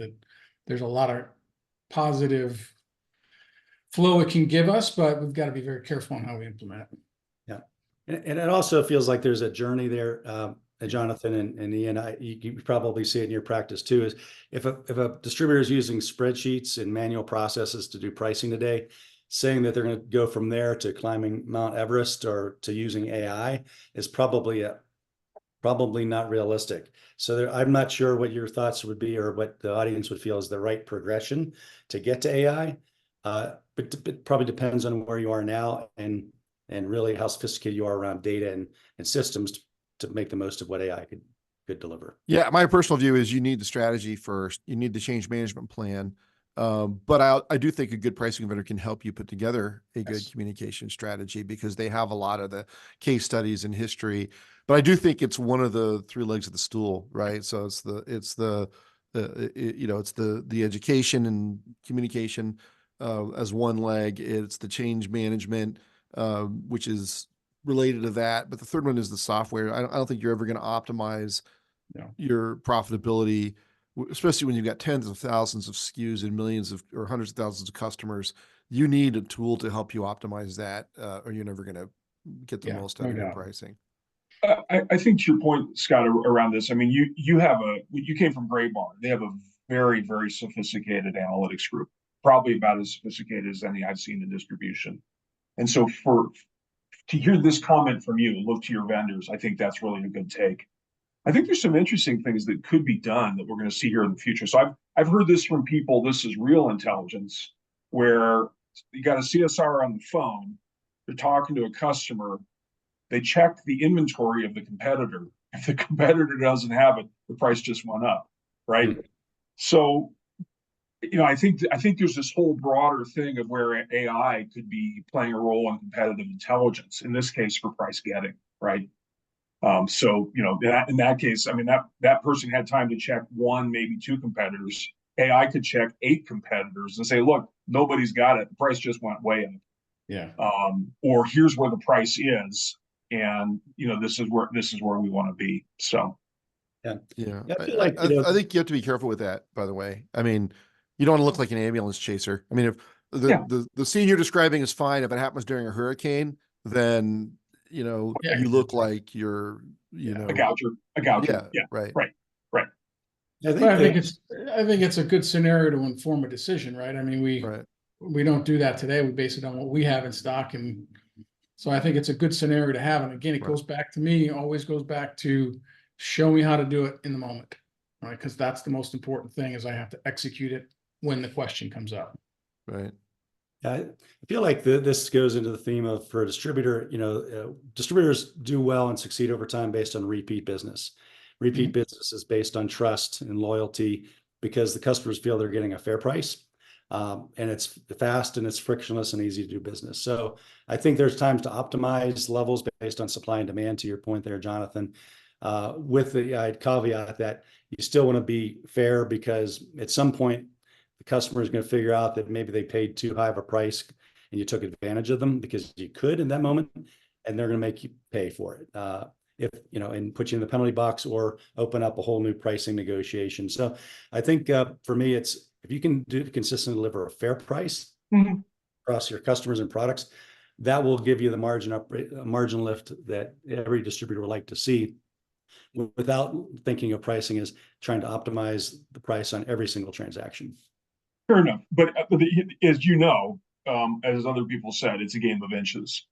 there's a lot of positive flow it can give us, but we've got to be very careful on how we implement it. Yeah. And it also feels like there's a journey there, Jonathan and Ian, you probably see it in your practice too, is if a distributor is using spreadsheets and manual processes to do pricing today, saying that they're going to go from there to climbing Mount Everest or to using AI is probably not realistic. So I'm not sure what your thoughts would be or what the audience would feel is the right progression to get to AI. But it probably depends on where you are now and really how sophisticated you are around data and systems to make the most of what AI could deliver. Yeah, my personal view is you need the strategy first. You need the change management plan. But I do think a good pricing vendor can help you put together a good communication strategy because they have a lot of the case studies and history. But I do think it's one of the three legs of the stool, right? So it's the education and communication as one leg. It's the change management, which is related to that. But the third one is the software. I don't think you're ever going to optimize your profitability, especially when you've got tens of thousands of SKUs and millions or hundreds of thousands of customers. You need a tool to help you optimize that, or you're never going to get the most out of your pricing. I think to your point, Scott, around this, I mean, you came from Gray Barn. They have a very, very sophisticated analytics group, probably about as sophisticated as any I've seen in distribution. And so to hear this comment from you, look to your vendors, I think that's really a good take. I think there's some interesting things that could be done that we're going to see here in the future. So I've heard this from people. This is real intelligence, where you got a CSR on the phone. They're talking to a customer. They check the inventory of the competitor. If the competitor doesn't have it, the price just went up, right? Mm-hmm. So I think there's this whole broader thing of where AI could be playing a role in competitive intelligence, in this case for price getting, right? So, in that case, I mean, that person had time to check one, maybe two competitors. AI could check 8 competitors and say, look, nobody's got it. The price just went way up. Yeah. Or here's where the price is. And, this is where we want to be. So. Yeah. I feel like, I think you have to be careful with that, by the way. I mean, you don't want to look like an ambulance chaser. I mean, if the scene you're describing is fine, if it happens during a hurricane, then, you look like you're, a gouger. Yeah, right. I think it's a good scenario to inform a decision, right? I mean, we don't do that today. We base it on what we have in stock. And so I think it's a good scenario to have. And again, it goes back to me, always goes back to show me how to do it in the moment, right? Because that's the most important thing is I have to execute it when the question comes up. Right. I feel like this goes into the theme of, for a distributor, distributors do well and succeed over time based on repeat business. Repeat business is based on trust and loyalty because the customers feel they're getting a fair price. And it's fast and it's frictionless and easy to do business. So I think there's times to optimize levels based on supply and demand, to your point there, Jonathan, with the caveat that you still want to be fair, because at some point the customer is going to figure out that maybe they paid too high of a price and you took advantage of them because you could in that moment, and they're going to make you pay for it. If and put you in the penalty box or open up a whole new pricing negotiation. So I think for me, it's if you can consistently deliver a fair price across your customers and products, that will give you the margin lift that every distributor would like to see, without thinking of pricing as trying to optimize the price on every single transaction. Fair enough, but as as other people said, it's a game of inches.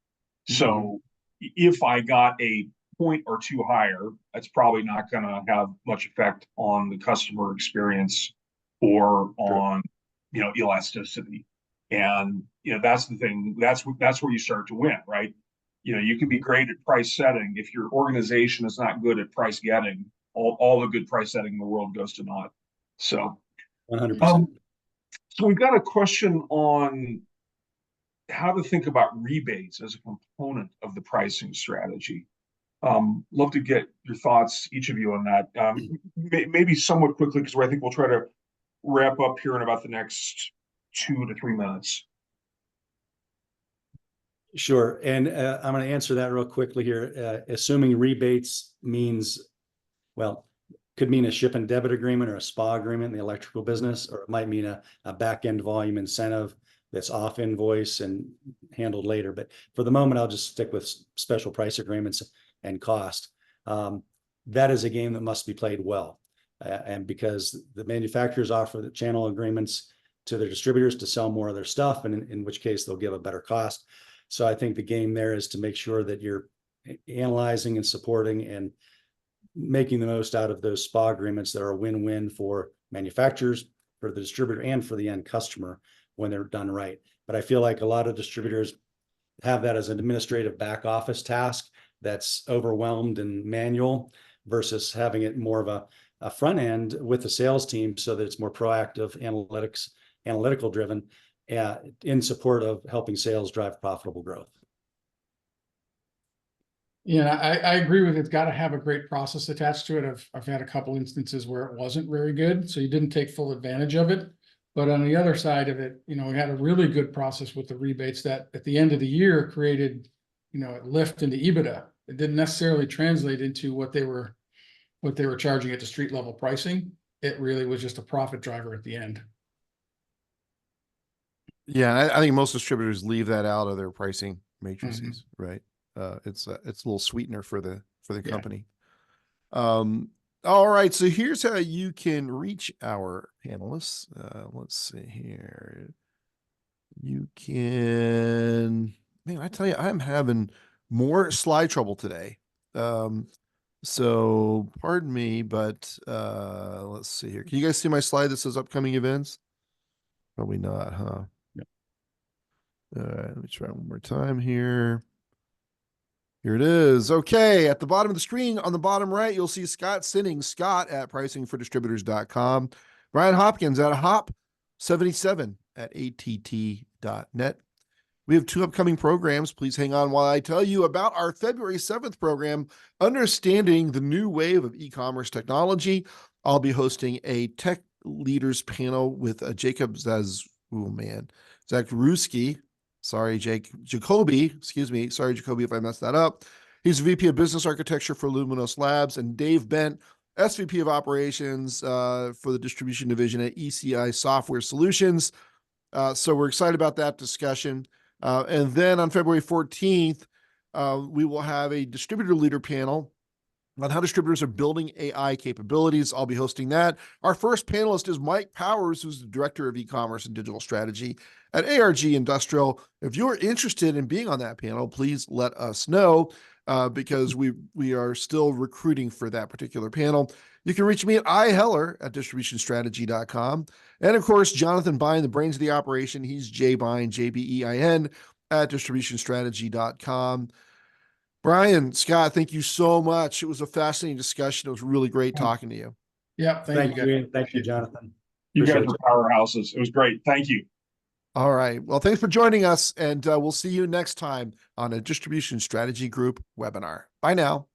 So if I got a point or two higher, that's probably not going to have much effect on the customer experience or on elasticity. And that's the thing. That's where you start to win, right? You can be great at price setting. If your organization is not good at price getting, all the good price setting in the world goes to naught. So 100%. So we've got a question on how to think about rebates as a component of the pricing strategy. Love to get your thoughts, each of you, on that. Maybe somewhat quickly, because I think we'll try to wrap up here in about the next 2 to 3 minutes. Sure. And I'm going to answer that real quickly here. Assuming rebates means, could mean a ship and debit agreement or a SPA agreement in the electrical business, or it might mean a back-end volume incentive that's off invoice and handled later. But for the moment, I'll just stick with special price agreements and cost. That is a game that must be played well. And because the manufacturers offer the channel agreements to their distributors to sell more of their stuff, and in which case they'll give a better cost. So I think the game there is to make sure that you're analyzing and supporting and making the most out of those SPA agreements that are a win-win for manufacturers, for the distributor, and for the end customer when they're done right. But I feel like a lot of distributors have that as an administrative back office task that's overwhelmed and manual, versus having it more of a front end with the sales team so that it's more proactive, analytical driven, in support of helping sales drive profitable growth. Yeah, I agree with it. It's got to have a great process attached to it. I've had a couple instances where it wasn't very good, so you didn't take full advantage of it. But on the other side of it, we had a really good process with the rebates that at the end of the year created, a lift into EBITDA. It didn't necessarily translate into what they were charging at the street level pricing. It really was just a profit driver at the end. Yeah, I think most distributors leave that out of their pricing matrices, right? It's a little sweetener for the company. All right, so here's how you can reach our panelists. Let's see here. You can, man, I tell you, I'm having more slide trouble today. So pardon me, but let's see here. Can you guys see my slide that says upcoming events? Probably not, huh? Yep. All right, let me try one more time here. Here it is. Okay, at the bottom of the screen, on the bottom right, you'll see Scott Sinning, Scott at pricingfordistributors.com. Brian Hopkins at 77@att.net. We have 2 upcoming programs. Please hang on while I tell you about our February 7th program, Understanding the New Wave of E-commerce Technology. I'll be hosting a tech leaders panel with Jacob Zakruski. Sorry, Jacoby, excuse me. Sorry, Jacoby, if I messed that up. He's VP of Business Architecture for Luminos Labs, and Dave Bent, SVP of Operations for the Distribution Division at ECI Software Solutions. So we're excited about that discussion. And then on February 14th, we will have a distributor leader panel on how distributors are building AI capabilities. I'll be hosting that. Our first panelist is Mike Powers, who's the Director of E-commerce and Digital Strategy at ARG Industrial. If you're interested in being on that panel, please let us know because we are still recruiting for that particular panel. You can reach me at iheller@distributionstrategy.com. And of course, Jonathan Bine, the brains of the operation. He's jbine, JBEIN, at distributionstrategy.com. Brian, Scott, thank you so much. It was a fascinating discussion. It was really great talking to you. Yeah, thank you. Ian. Thank you, Jonathan. You guys Appreciate are powerhouses. It was great. Thank you. All right. Well, thanks for joining us, and we'll see you next time on a Distribution Strategy Group webinar. Bye now.